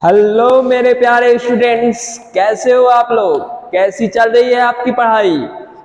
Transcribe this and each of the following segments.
Hello मेरे प्यारे students, कैसे हो आप लोग? कैसी चल रही है आपकी पढ़ाई?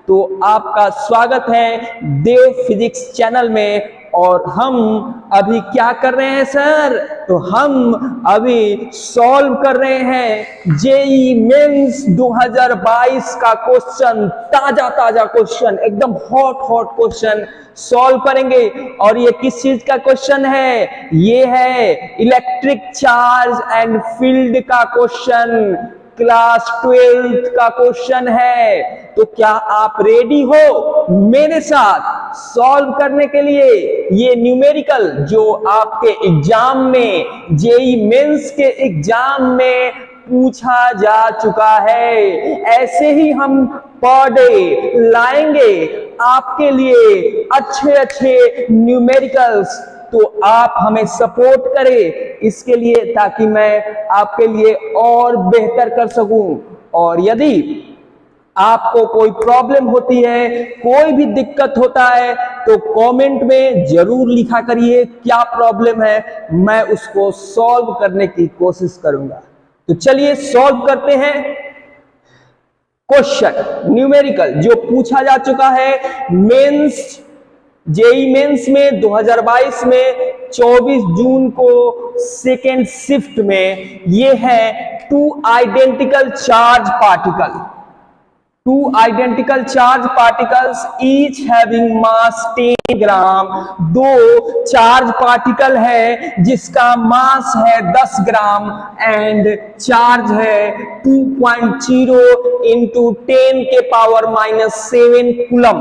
तो आपका स्वागत है देव फिजिक्स चैनल में। और हम अभी क्या कर रहे हैं सर? तो हम अभी सॉल्व कर रहे हैं जेईई मेंस 2022 का क्वेश्चन, ताजा क्वेश्चन, एकदम हॉट क्वेश्चन सॉल्व करेंगे। और ये किस चीज का क्वेश्चन है? ये है इलेक्ट्रिक चार्ज एंड फील्ड का क्वेश्चन, क्लास 12 का क्वेश्चन है। तो क्या आप रेडी हो मेरे साथ सॉल्व करने के लिए? ये न्यूमेरिकल जो आपके एग्जाम में, जेईई मेंस के एग्जाम में पूछा जा चुका है, ऐसे ही हम पर डे लाएंगे आपके लिए अच्छे न्यूमेरिकल्स। तो आप हमें सपोर्ट करें इसके लिए, ताकि मैं आपके लिए और बेहतर कर सकूं। और यदि आपको कोई प्रॉब्लम होती है, कोई भी दिक्कत होता है, तो कमेंट में जरूर लिखा करिए क्या प्रॉब्लम है, मैं उसको सॉल्व करने की कोशिश करूंगा। तो चलिए सॉल्व करते हैं क्वेश्चन न्यूमेरिकल जो पूछा जा चुका है मेंस, जेईई मेंस में 2022 में 24 जून को सेकेंड शिफ्ट में। ये है two identical charge particles each having mass 10 ग्राम। दो चार्ज पार्टिकल है जिसका मास है 10 ग्राम एंड चार्ज है 2.0 इंटू 10 के power -7 coulomb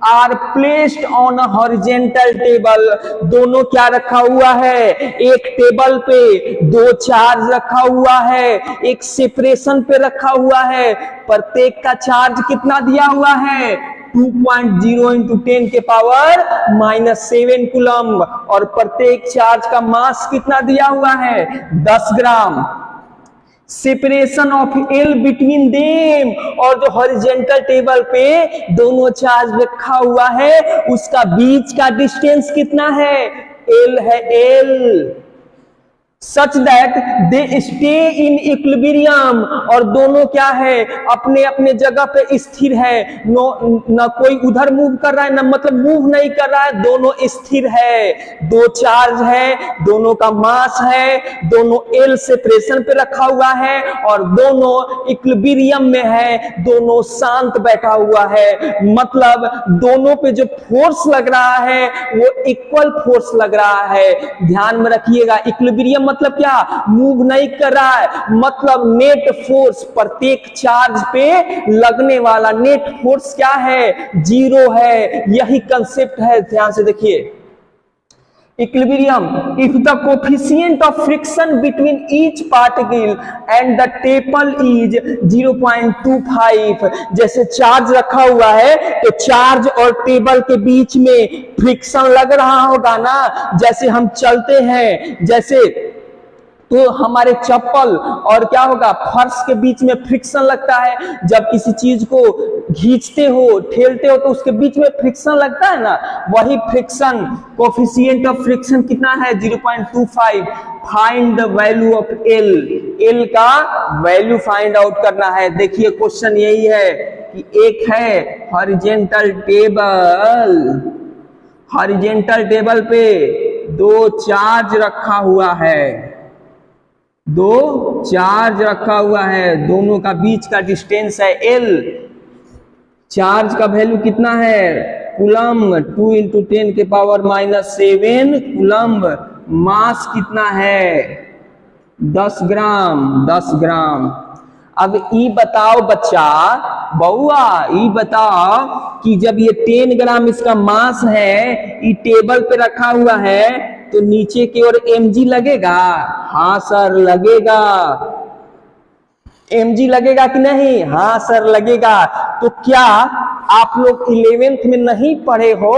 are placed on a horizontal table. दोनों क्या रखा हुआ है? एक टेबल पे दो चार्ज रखा हुआ है, एक सेपरेशन पे रखा हुआ है। प्रत्येक का चार्ज कितना दिया हुआ है? 2.0 इंटू 10 के पावर -7 कूलम। और प्रत्येक चार्ज का मास कितना दिया हुआ है? 10 gram. Separation of L between them, और जो हॉरिजेंटल टेबल पे दोनों चार्ज रखा हुआ है उसका बीच का डिस्टेंस कितना है? एल है, L. Such that they stay in equilibrium, और दोनों क्या है? अपने अपने जगह पे स्थिर है। न कोई उधर मूव कर रहा है, न मतलब मूव नहीं कर रहा है, दोनों स्थिर है। दो चार्ज है, दोनों का मास है, दोनों एल सेपरेशन पे रखा हुआ है और दोनों इक्विलिब्रियम में है, दोनों शांत बैठा हुआ है। मतलब दोनों पे जो फोर्स लग रहा है वो इक्वल फोर्स लग रहा है। ध्यान में रखिएगा, इक्विलिब्रियम मतलब क्या? मूव नहीं कर रहा है, मतलब नेट फोर्स प्रत्येक चार्ज पे लगने वाला नेट फोर्स क्या है? 0 है। यही कंसेप्ट है, ध्यान से देखिए। Equilibrium, if the coefficient of friction between each particle and the table is 0.25। जैसे चार्ज रखा हुआ है तो चार्ज और टेबल के बीच में फ्रिक्शन लग रहा होगा ना। जैसे हम चलते हैं, जैसे तो हमारे चप्पल और क्या होगा, फर्श के बीच में फ्रिक्शन लगता है। जब किसी चीज को खींचते हो, ठेलते हो, तो उसके बीच में फ्रिक्शन लगता है ना। वही फ्रिक्शन, कोफिशिएंट ऑफ फ्रिक्शन कितना है? 0.25। Find the value of L. L का वैल्यू फाइंड आउट करना है। देखिए क्वेश्चन यही है कि एक है हॉरिजेंटल टेबल पे दो चार्ज रखा हुआ है, दोनों का बीच का डिस्टेंस है एल। चार्ज का वैल्यू कितना है? कूलम, 2 इंटू 10 के पावर -7 कूलम। मास कितना है? 10 ग्राम। अब ई बताओ बच्चा, बउआ ई बताओ कि जब ये 10 ग्राम इसका मास है, ई टेबल पे रखा हुआ है, तो नीचे की ओर mg लगेगा? हाँ सर लगेगा। mg लगेगा कि नहीं? हाँ सर लगेगा। तो क्या आप लोग 11th में नहीं पढ़े हो?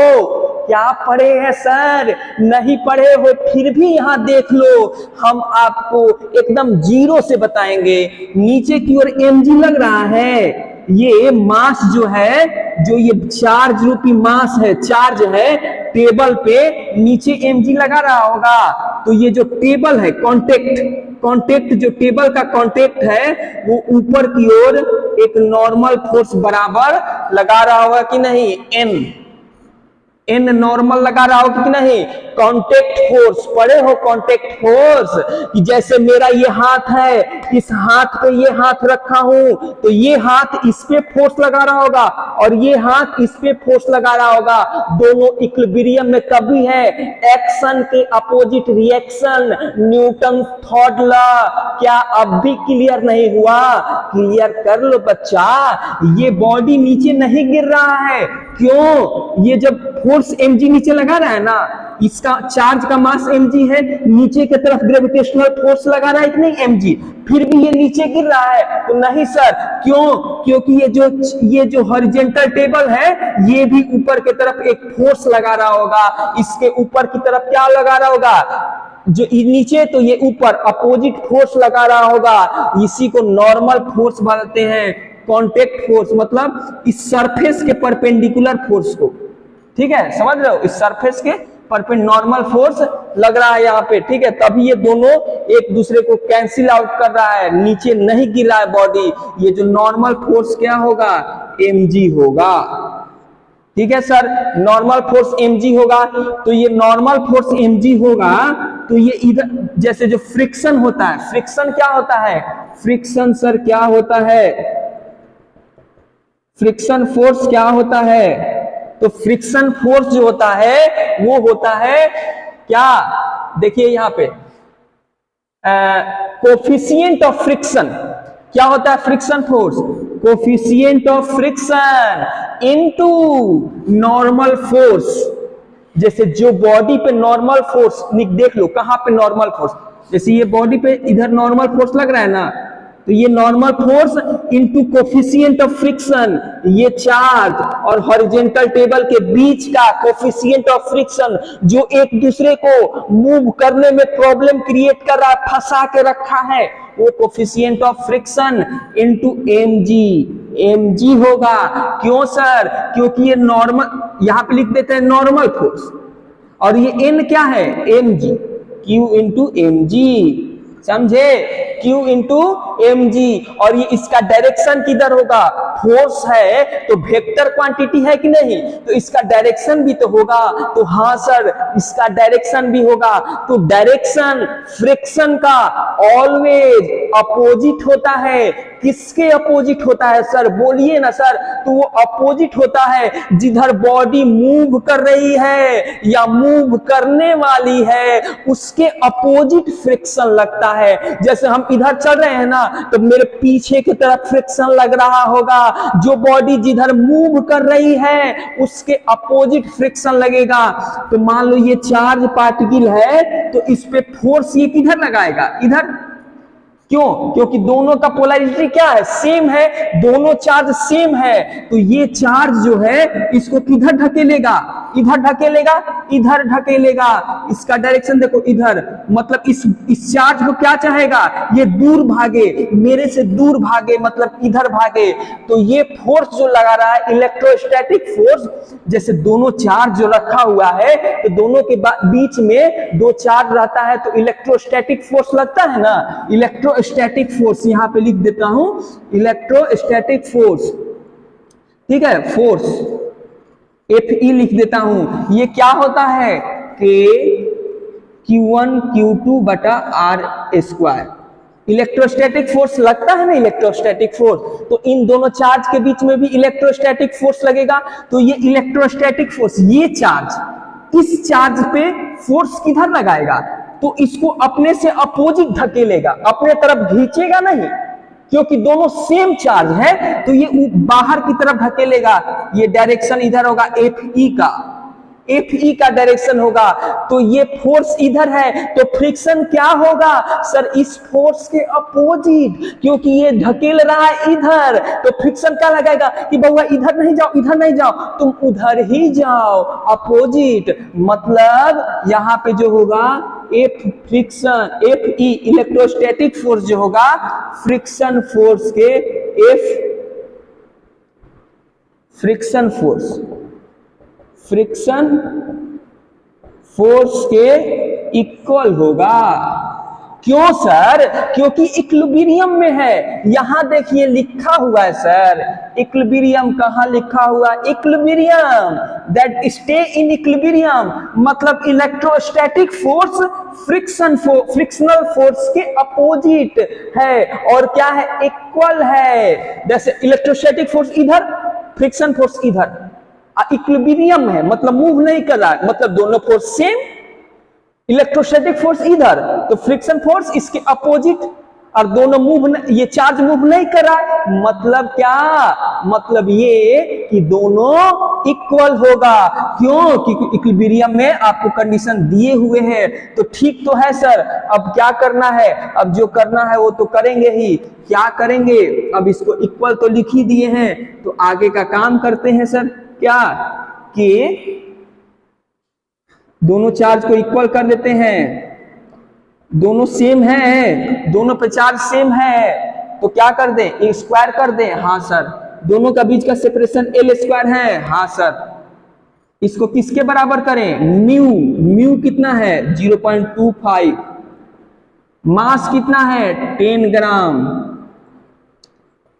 क्या पढ़े हैं सर? नहीं पढ़े हो, फिर भी यहां देख लो, हम आपको एकदम 0 से बताएंगे। नीचे की ओर mg लग रहा है, ये मास जो है, जो ये चार्ज रूपी मास है, चार्ज है टेबल पे, नीचे mg लगा रहा होगा। तो ये जो टेबल है, कांटेक्ट जो टेबल का कांटेक्ट है वो ऊपर की ओर एक नॉर्मल फोर्स बराबर लगा रहा होगा कि नहीं, एन नॉर्मल लगा रहा होगा कि नहीं। कांटेक्ट फोर्स पढ़े हो, कांटेक्ट फोर्स कि जैसे मेरा ये हाथ है, इस हाथ पे ये हाथ रखा हूं तो ये हाथ इस पे फोर्स लगा रहा होगा और ये हाथ इस पे फोर्स लगा रहा होगा। दोनों इक्विलिब्रियम में कभी है, एक्शन के opposite reaction, Newton third law. क्या अब भी क्लियर नहीं हुआ? क्लियर कर लो बच्चा। ये बॉडी नीचे नहीं गिर रहा है, क्यों? ये जब फोर्स mg नीचे लगा रहा है ना, इसका चार्ज का मास mg है, नीचे की तरफ ग्रेविटेशनल फोर्स लगा रहा है कि नहीं mg, फिर भी ये नीचे गिर रहा है? तो नहीं सर, क्यों? क्योंकि ये जो हॉरिजॉन्टल टेबल है ये भी ऊपर की तरफ एक फोर्स लगा रहा होगा, इसके ऊपर की तरफ क्या लगा रहा होगा, जो नीचे तो ये ऊपर अपोजिट फोर्स लगा रहा होगा। इसी को नॉर्मल फोर्स बोलते हैं, कांटेक्ट फोर्स मतलब इस सरफेस के परपेंडिकुलर फोर्स को, ठीक है, समझ रहे हो? इस सरफेस के परपेंडिकुलर नॉर्मल फोर्स लग रहा है यहाँ पे, ठीक है, तभी ये दोनों एक दूसरे को कैंसिल आउट कर रहा है, नीचे नहीं गिरा है बॉडी। ये जो नॉर्मल फोर्स क्या होगा, mg होगा, ठीक है सर, नॉर्मल फोर्स mg होगा। तो ये नॉर्मल फोर्स mg होगा तो ये इधर जैसे जो फ्रिक्शन होता है, फ्रिक्शन क्या होता है, फ्रिक्शन सर क्या होता है, फ्रिक्शन फोर्स क्या होता है? तो फ्रिक्शन फोर्स जो होता है वो होता है क्या, देखिए यहां पे कोफिशिएंट ऑफ फ्रिक्शन। क्या होता है friction force? Coefficient of friction into normal force. जैसे जो बॉडी पे नॉर्मल फोर्स, देख लो कहां पे नॉर्मल फोर्स, जैसे ये बॉडी पे इधर नॉर्मल फोर्स लग रहा है ना, तो ये normal force into coefficient of friction, ये चार्ज और हॉरिजॉन्टल टेबल के बीच का कोफिशिएंट ऑफ फ्रिक्शन जो एक दूसरे को मूव करने में प्रॉब्लम क्रिएट कर रहा है, फंसा के रखा है, वो coefficient of friction into mg होगा। क्यों सर? क्योंकि ये नॉर्मल, यहां पे लिख देते हैं नॉर्मल फोर्स, और ये n क्या है, mg, q इंटू mg, समझे, Q इंटू mg। और ये इसका डायरेक्शन किधर होगा, फोर्स है तो वेक्टर क्वांटिटी है कि नहीं, तो इसका डायरेक्शन भी तो होगा। तो हाँ सर, इसका डायरेक्शन भी होगा। तो डायरेक्शन फ्रिक्शन का ऑलवेज अपोजिट होता है। किसके अपोजिट होता है सर, बोलिए ना सर। तो वो अपोजिट होता है जिधर बॉडी मूव कर रही है या मूव करने वाली है, उसके अपोजिट फ्रिक्शन लगता है। जैसे हम इधर चल रहे हैं ना, तो मेरे पीछे की तरफ फ्रिक्शन लग रहा होगा, जो बॉडी जिधर मूव कर रही है उसके अपोजिट फ्रिक्शन लगेगा। तो मान लो ये चार्ज पार्टिकल है, तो इस पे फोर्स ये किधर लगाएगा, इधर। क्यों? क्योंकि दोनों का पोलैरिटी क्या है, सेम है, दोनों चार्ज सेम है। तो ये चार्ज जो है इसको किधर ढकेलेगा, इधर ढकेलेगा, इधर ढकेलेगा। इसका डायरेक्शन देखो इधर, मतलब इस चार्ज को क्या चाहेगा, ये दूर भागे, मेरे से दूर भागे, मतलब इधर भागे। तो ये फोर्स जो लगा रहा है इलेक्ट्रोस्टैटिक फोर्स, जैसे दोनों चार्ज जो रखा हुआ है तो दोनों के बीच में दो चार्ज रहता है तो इलेक्ट्रोस्टैटिक फोर्स लगता है ना। इलेक्ट्रोस्टैटिक फोर्स यहां पे लिख देता हूं, इलेक्ट्रोस्टैटिक फोर्स, ठीक है, फोर्स Fe लिख देता हूं। ये क्या होता है, K Q1 Q2 बटा R स्क्वायर। इलेक्ट्रोस्टैटिक फोर्स लगता है ना, इलेक्ट्रोस्टैटिक फोर्स, तो इन दोनों चार्ज के बीच में भी इलेक्ट्रोस्टैटिक फोर्स लगेगा। तो ये इलेक्ट्रोस्टैटिक फोर्स, ये चार्ज इस चार्ज पे फोर्स किधर लगाएगा, तो इसको अपने से अपोजिट धकेलेगा, अपने तरफ खींचेगा नहीं, क्योंकि दोनों सेम चार्ज है तो ये बाहर की तरफ धकेलेगा। ये डायरेक्शन इधर होगा, Fe का डायरेक्शन होगा। तो ये फोर्स इधर है, तो फ्रिक्शन क्या होगा सर, इस फोर्स के अपोजिट, क्योंकि ये धकेल रहा है इधर, तो फ्रिक्शन क्या लगाएगा कि बउआ इधर नहीं जाओ, इधर नहीं जाओ, तुम उधर ही जाओ, अपोजिट। मतलब यहां पे जो होगा फ्रिक्शन, Fe इलेक्ट्रोस्टैटिक फोर्स जो होगा फ्रिक्शन फोर्स के फ्रिक्शन फोर्स के इक्वल होगा, क्यों सर? क्योंकि इक्विलिब्रियम में है। यहां देखिए लिखा हुआ है सर, इक्विलिब्रियम कहां लिखा हुआ? Equilibrium, that stay in equilibrium, मतलब इलेक्ट्रोस्टैटिक फोर्स फ्रिक्शनल फोर्स के अपोजिट है, और क्या है? इक्वल है। जैसे इलेक्ट्रोस्टैटिक फोर्स इधर, फ्रिक्शन फोर्स इधर, इक्विलिब्रियम है मतलब मूव नहीं कर रहा है, मतलब दोनों फोर्स सेम। इलेक्ट्रोस्टैटिक फोर्स इधर तो फ्रिक्शन फोर्स इसके अपोजिट, और दोनों मूव, ये चार्ज मूव नहीं कर रहा है, मतलब क्या? मतलब ये कि दोनों इक्वल होगा। क्यों? क्योंकि इक्विलिब्रियम में आपको कंडीशन दिए हुए हैं। तो ठीक तो है सर, अब क्या करना है? अब जो करना है वो तो करेंगे ही। क्या करेंगे? अब इसको इक्वल तो लिख ही दिए हैं, तो आगे का काम करते हैं सर। क्या? कि दोनों चार्ज को इक्वल कर देते हैं, दोनों सेम है, दोनों पे चार्ज सेम है, तो क्या कर दें? ए स्क्वायर कर दें। हाँ सर। दोनों का बीच का सेपरेशन एल स्क्वायर है। हाँ सर। इसको किसके बराबर करें? म्यू। म्यू कितना है? 0.25। मास कितना है? 10 ग्राम।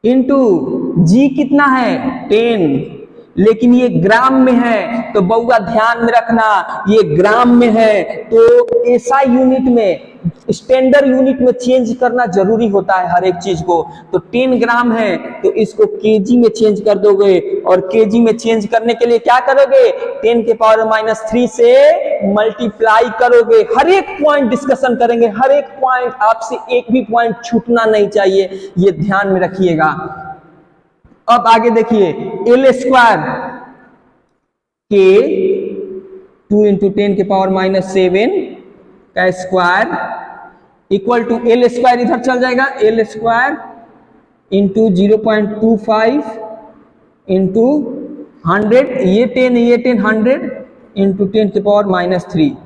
इंटू जी कितना है? 10। लेकिन ये ग्राम में है, तो बउआ ध्यान में रखना, ये ग्राम में है तो एसआई यूनिट में, स्टैंडर्ड यूनिट में चेंज करना जरूरी होता है हर एक चीज को। तो 10 ग्राम है तो इसको केजी में चेंज कर दोगे, और केजी में चेंज करने के लिए क्या करोगे? 10 के पावर -3 से मल्टीप्लाई करोगे। हर एक पॉइंट डिस्कशन करेंगे, हर एक पॉइंट, आपसे एक भी पॉइंट छूटना नहीं चाहिए, ये ध्यान में रखिएगा। अब आगे देखिए, एल स्क्वायर के 2 × 10 के पावर -7 का square equal to L square, इधर चल जाएगा, एल स्क्वायर इंटू 0.25 इंटू 100, ये 10 100 इंटू 10 के पावर -3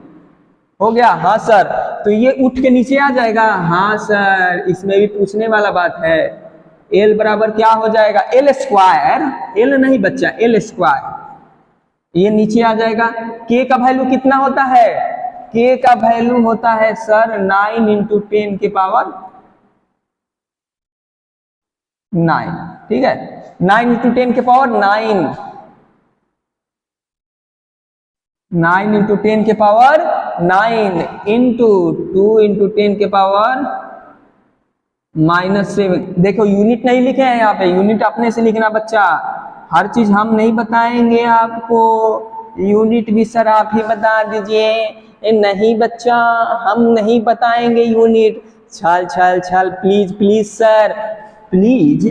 हो गया। हाँ सर। तो ये उठ के नीचे आ जाएगा। हाँ सर, इसमें भी पूछने वाला बात है। एल बराबर क्या हो जाएगा? एल स्क्वायर, एल नहीं बच्चा, एल स्क्वायर, ये नीचे आ जाएगा। के का वैल्यू कितना होता है? के का वैल्यू होता है सर 9 × 10 के पावर 9। ठीक है, 9 × 10 के पावर 9, 9 × 10 के पावर 9 इंटू 2 × 10 के पावर -7। देखो यूनिट नहीं लिखे हैं यहाँ पे, यूनिट अपने से लिखना बच्चा। हर चीज हम नहीं बताएंगे आपको, यूनिट भी सर आप ही बता दीजिए। नहीं बच्चा, हम नहीं बताएंगे यूनिट। छल छल छल, please please sir, please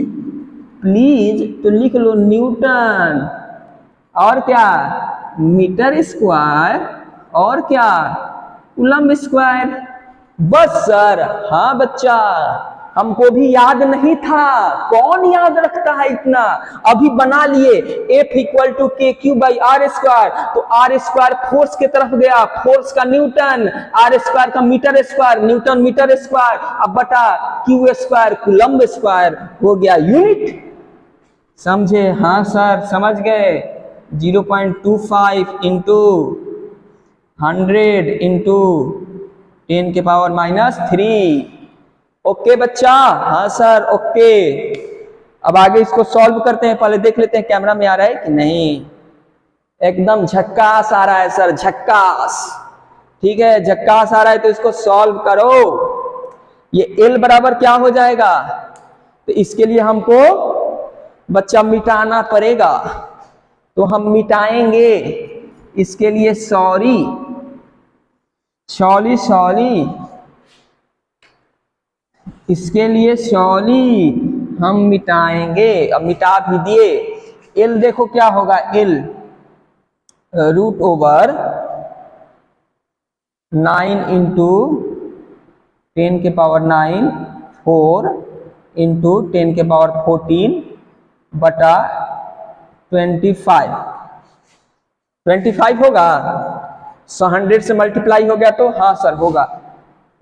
please. तो लिख लो न्यूटन, और क्या? मीटर स्क्वायर, और क्या? Coulomb square. बस सर। हाँ बच्चा, हमको भी याद नहीं था, कौन याद रखता है इतना? अभी बना लिए, F = KQ/R²। तो R² फोर्स की तरफ गया, फोर्स का न्यूटन, R² का metre square, newton metre square, अब बटा Q² कूलम्ब स्क्वायर, हो गया यूनिट। समझे? हाँ सर समझ गए। 0.25 इंटू 100 इंटू 10 के पावर -3। ओके बच्चा? हाँ सर ओके। अब आगे इसको सॉल्व करते हैं, पहले देख लेते हैं कैमरा में आ रहा है कि नहीं। एकदम झक्कास आ रहा है सर, झक्कास। ठीक है, झक्कास आ रहा है तो इसको सॉल्व करो। ये एल बराबर क्या हो जाएगा? तो इसके लिए हमको बच्चा मिटाना पड़ेगा, तो हम मिटाएंगे। इसके लिए सॉरी इसके लिए सॉरी हम मिटाएंगे। अब मिटा भी दिए। एल देखो क्या होगा? एल √9 × 10 के पावर 9, 4 × 10 के पावर 14 बटा 25 होगा। 100 से मल्टीप्लाई हो गया तो हाँ सर होगा,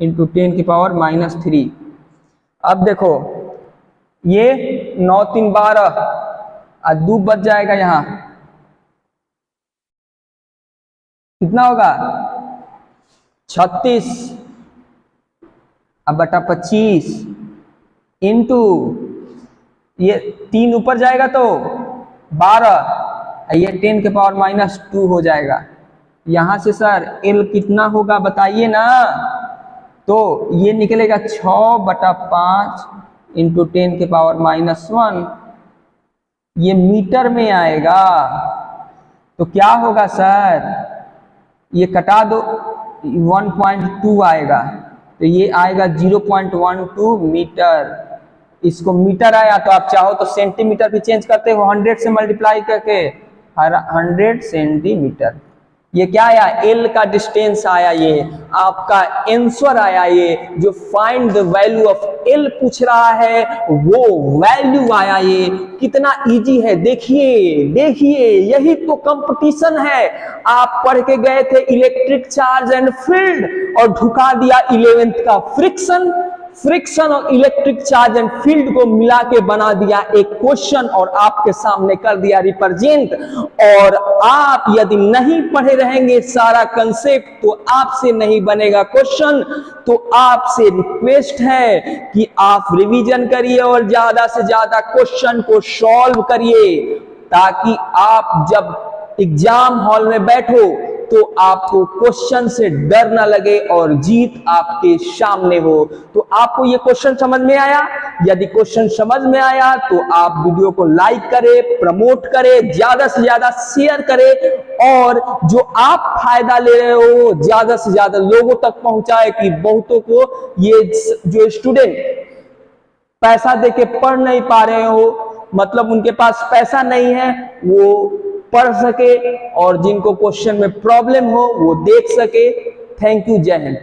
इंटू 10 की पावर -3। अब देखो ये 9 3 12 और 2 बच जाएगा, यहां कितना होगा? 36। अब बटा 25 इंटू ये 3 ऊपर जाएगा तो 12, ये 10 के पावर -2 हो जाएगा। यहां से सर L कितना होगा बताइए ना, तो ये निकलेगा 6/5 इंटू 10 के पावर -1, ये मीटर में आएगा। तो क्या होगा सर, ये कटा दो 1.2 आएगा, तो ये आएगा 0.12 मीटर। इसको मीटर आया तो आप चाहो तो सेंटीमीटर भी चेंज करते हो 100 से मल्टीप्लाई करके, 100 सेंटीमीटर। ये क्या आया, L का डिस्टेंस आया, ये आपका आंसर आया। ये जो find the value of L पूछ रहा है वो वैल्यू आया। ये कितना इजी है, देखिए देखिए, यही तो कंपटीशन है। आप पढ़ के गए थे इलेक्ट्रिक चार्ज एंड फील्ड और ढुका दिया 11th का फ्रिक्शन। फ्रिक्शन और इलेक्ट्रिक चार्ज एंड फील्ड को मिला के बना दिया एक क्वेश्चन और आपके सामने कर दिया रिप्रेजेंट। और आप यदि नहीं पढ़े रहेंगे सारा कंसेप्ट तो आपसे नहीं बनेगा क्वेश्चन। तो आपसे रिक्वेस्ट है कि आप रिवीजन करिए और ज्यादा से ज्यादा क्वेश्चन को सॉल्व करिए, ताकि आप जब एग्जाम हॉल में बैठो तो आपको क्वेश्चन से डर ना लगे और जीत आपके सामने हो। तो आपको ये क्वेश्चन समझ में आया? यदि क्वेश्चन समझ में आया तो आप वीडियो को लाइक करें, प्रमोट करें, ज्यादा से ज्यादा शेयर करें और जो आप फायदा ले रहे हो ज्यादा से ज्यादा लोगों तक पहुंचाए, कि बहुतों को ये जो स्टूडेंट पैसा देके पढ़ नहीं पा रहे हो, मतलब उनके पास पैसा नहीं है, वो पढ़ सके और जिनको क्वेश्चन में प्रॉब्लम हो वो देख सके। थैंक यू, जय हिंद।